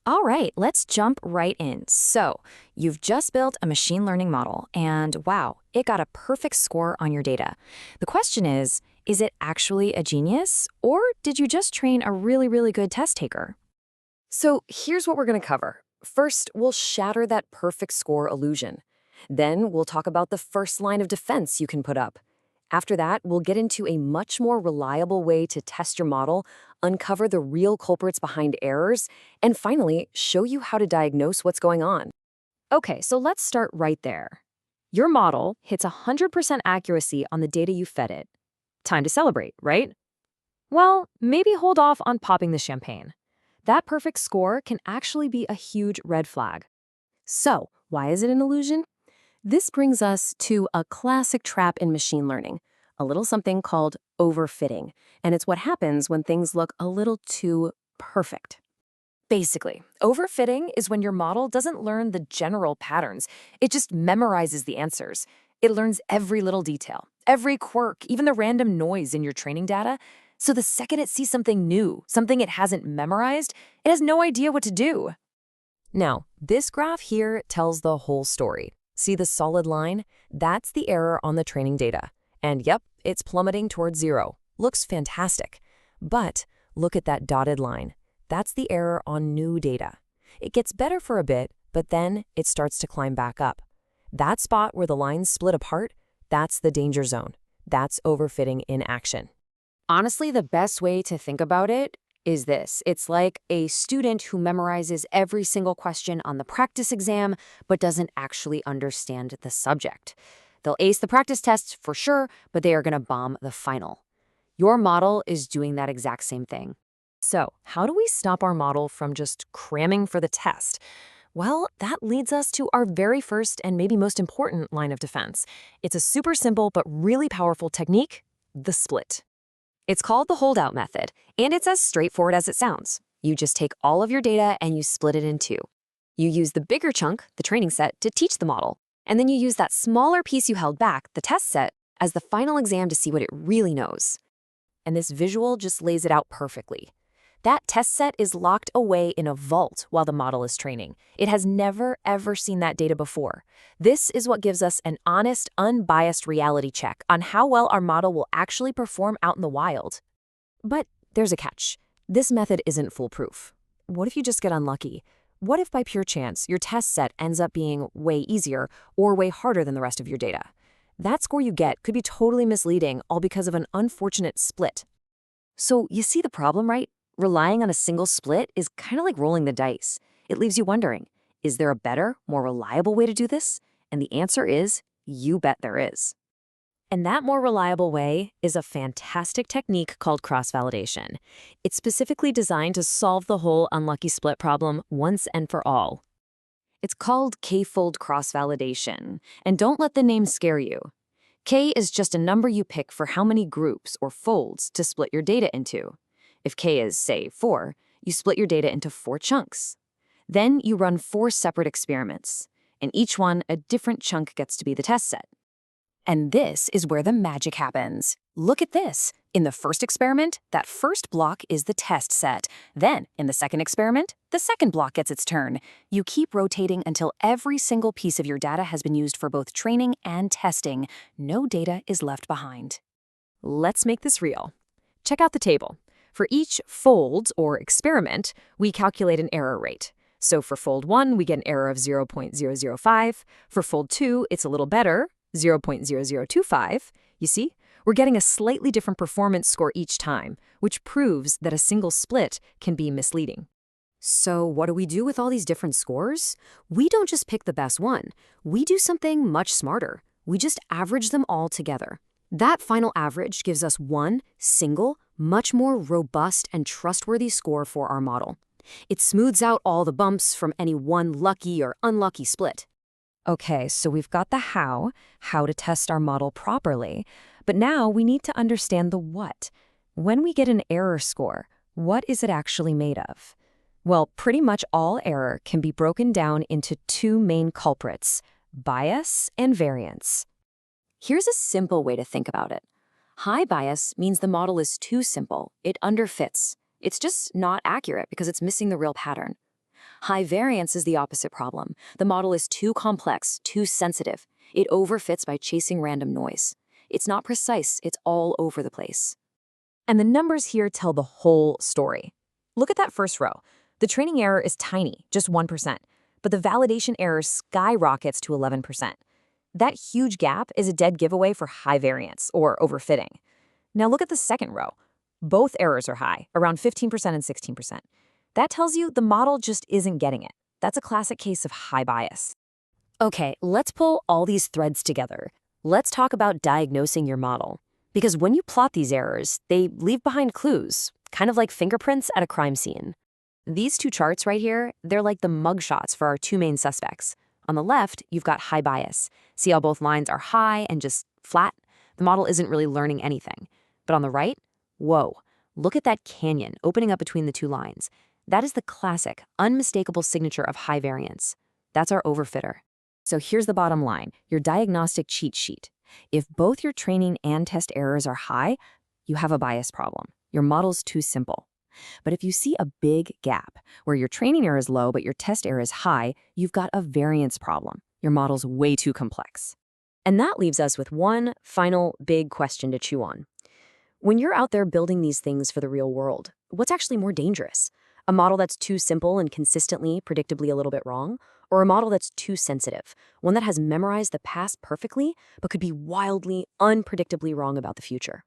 All right, let's jump right in. So, you've just built a machine learning model, and wow, it got a perfect score on your data. The question is it actually a genius, or did you just train a really, really good test taker? So here's what we're going to cover. First, we'll shatter that perfect score illusion. Then we'll talk about the first line of defense you can put up. After that, we'll get into a much more reliable way to test your model, uncover the real culprits behind errors, and finally, show you how to diagnose what's going on. Okay, so let's start right there. Your model hits 100% accuracy on the data you fed it. Time to celebrate, right? Well, maybe hold off on popping the champagne. That perfect score can actually be a huge red flag. So, why is it an illusion? This brings us to a classic trap in machine learning, a little something called overfitting, and it's what happens when things look a little too perfect. Basically, overfitting is when your model doesn't learn the general patterns. It just memorizes the answers. It learns every little detail, every quirk, even the random noise in your training data. So the second it sees something new, something it hasn't memorized, it has no idea what to do. Now, this graph here tells the whole story. See the solid line? That's the error on the training data. And yep, it's plummeting towards zero. Looks fantastic. But look at that dotted line. That's the error on new data. It gets better for a bit, but then it starts to climb back up. That spot where the lines split apart, that's the danger zone. That's overfitting in action. Honestly, the best way to think about it is this. It's like a student who memorizes every single question on the practice exam, but doesn't actually understand the subject. They'll ace the practice tests for sure, but they are going to bomb the final. Your model is doing that exact same thing. So, how do we stop our model from just cramming for the test? Well, that leads us to our very first and maybe most important line of defense. It's a super simple but really powerful technique, the split. It's called the holdout method, and it's as straightforward as it sounds. You just take all of your data and you split it in two. You use the bigger chunk, the training set, to teach the model, and then you use that smaller piece you held back, the test set, as the final exam to see what it really knows. And this visual just lays it out perfectly. That test set is locked away in a vault while the model is training. It has never, ever seen that data before. This is what gives us an honest, unbiased reality check on how well our model will actually perform out in the wild. But there's a catch. This method isn't foolproof. What if you just get unlucky? What if by pure chance your test set ends up being way easier or way harder than the rest of your data? That score you get could be totally misleading, all because of an unfortunate split. So you see the problem, right? Relying on a single split is kind of like rolling the dice. It leaves you wondering, is there a better, more reliable way to do this? And the answer is, you bet there is. And that more reliable way is a fantastic technique called cross-validation. It's specifically designed to solve the whole unlucky split problem once and for all. It's called K-fold cross-validation, and don't let the name scare you. K is just a number you pick for how many groups or folds to split your data into. If K is, say, 4, you split your data into 4 chunks. Then you run 4 separate experiments. In each one, a different chunk gets to be the test set. And this is where the magic happens. Look at this. In the first experiment, that first block is the test set. Then, in the second experiment, the second block gets its turn. You keep rotating until every single piece of your data has been used for both training and testing. No data is left behind. Let's make this real. Check out the table. For each fold or experiment, we calculate an error rate. So for fold 1, we get an error of 0.005. For fold 2, it's a little better, 0.0025. You see, we're getting a slightly different performance score each time, which proves that a single split can be misleading. So what do we do with all these different scores? We don't just pick the best one. We do something much smarter. We just average them all together. That final average gives us one single, much more robust and trustworthy score for our model. It smooths out all the bumps from any one lucky or unlucky split. Okay, so we've got the how to test our model properly, but now we need to understand the what. When we get an error score, what is it actually made of? Well, pretty much all error can be broken down into 2 main culprits, bias and variance. Here's a simple way to think about it. High bias means the model is too simple. It underfits. It's just not accurate because it's missing the real pattern. High variance is the opposite problem. The model is too complex, too sensitive. It overfits by chasing random noise. It's not precise, it's all over the place. And the numbers here tell the whole story. Look at that first row. The training error is tiny, just 1%, but the validation error skyrockets to 11%. That huge gap is a dead giveaway for high variance, or overfitting. Now look at the second row. Both errors are high, around 15% and 16%. That tells you the model just isn't getting it. That's a classic case of high bias. Okay, let's pull all these threads together. Let's talk about diagnosing your model. Because when you plot these errors, they leave behind clues, kind of like fingerprints at a crime scene. These two charts right here, they're like the mugshots for our two main suspects. On the left, you've got high bias. See how both lines are high and just flat? The model isn't really learning anything. But on the right, whoa, look at that canyon opening up between the two lines. That is the classic, unmistakable signature of high variance. That's our overfitter. So here's the bottom line, your diagnostic cheat sheet. If both your training and test errors are high, you have a bias problem. Your model's too simple. But if you see a big gap, where your training error is low but your test error is high, you've got a variance problem. Your model's way too complex. And that leaves us with one final big question to chew on. When you're out there building these things for the real world, what's actually more dangerous? A model that's too simple and consistently, predictably a little bit wrong? Or a model that's too sensitive, one that has memorized the past perfectly but could be wildly, unpredictably wrong about the future?